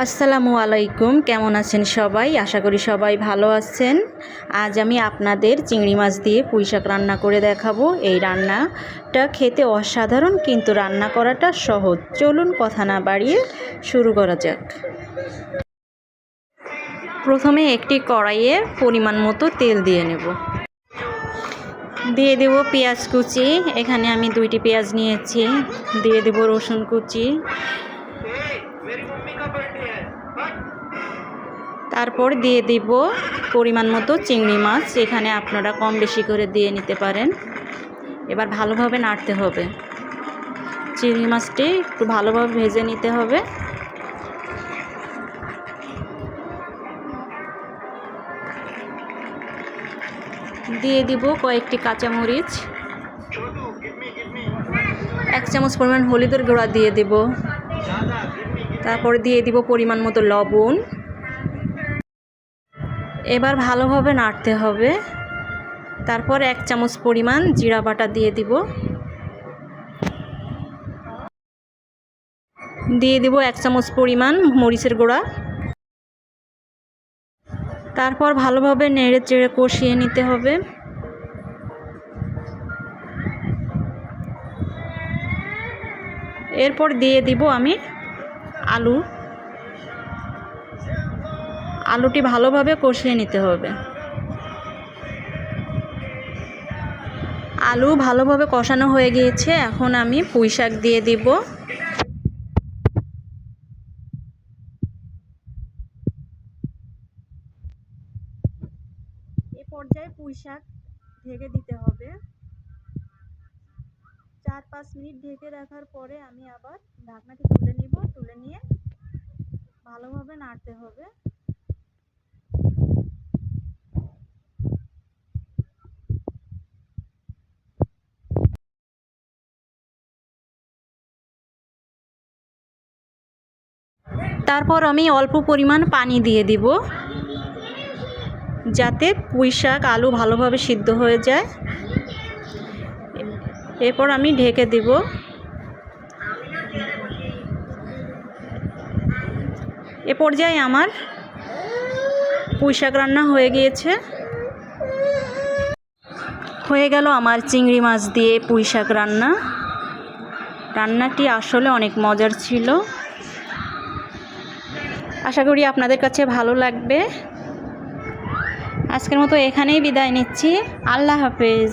আসসালামু আলাইকুম, কেমন আছেন সবাই? আশা করি সবাই ভালো আছেন। আজ আমি আপনাদের চিংড়ি মাছ দিয়ে পুঁই শাক রান্না করে দেখাবো। এই রান্নাটা খেতে অসাধারণ, কিন্তু রান্না করাটা সহজ। চলুন কথা না বাড়িয়ে শুরু করা যাক। প্রথমে একটি কড়াইয়ে পরিমাণ মতো তেল দিয়ে নেব। দিয়ে দেব পেঁয়াজ কুচি। এখানে আমি 2টি পেঁয়াজ নিয়েছি। দিয়ে দেব রসুন কুচি। তারপর দিয়ে দিব পরিমাণ মতো চিংড়ি মাছ। এখানে আপনারা কম বেশি করে দিয়ে নিতে পারেন। এবার ভালোভাবে নাড়তে হবে। চিংড়ি মাছটি একটু ভালোভাবে ভেজে নিতে হবে। দিয়ে দিব কয়েকটি কাঁচামরিচ, 1 চামচ পরিমাণ হলুদের গুঁড়া দিয়ে দেব। তারপর দিয়ে দিব পরিমাণ মতো লবণ। এবার ভালোভাবে নাড়তে হবে। তারপর 1 চামচ পরিমাণ জিরা বাটা দিয়ে দিব। দিয়ে দিব 1 চামচ পরিমাণ মরিচের গুঁড়া। তারপর ভালোভাবে নেড়ে চেড়ে কষিয়ে নিতে হবে। এরপর দিয়ে দিব আমি আলুটি ভালোভাবে কষিয়ে নিতে হবে। আলু ভালোভাবে কষানো হয়ে গিয়েছে। এখন আমি পুঁই শাক দিয়ে দিব। এই পর্যায়ে পুঁই শাক ঢেকে দিতে হবে। 4-5 মিনিট ঢেকে রাখার পরে আমি আবার ঢাকনাটি তুলে নিব। তুলে নিয়ে ভালোভাবে নাড়তে হবে। তারপর আমি অল্প পরিমাণ পানি দিয়ে দিব, যাতে পুঁই শাক আলু ভালোভাবে সিদ্ধ হয়ে যায়। এরপর আমি ঢেকে দিব। এ পর্যায়ে আমার পুঁই শাক রান্না হয়ে গিয়েছে। হয়ে গেল আমার চিংড়ি মাছ দিয়ে পুঁই শাক রান্না। রান্নাটি আসলে অনেক মজার ছিল। আশা করি আপনাদের কাছে ভালো লাগবে। আজকের মতো এখানেই বিদায় নিচ্ছি। আল্লাহ হাফেজ।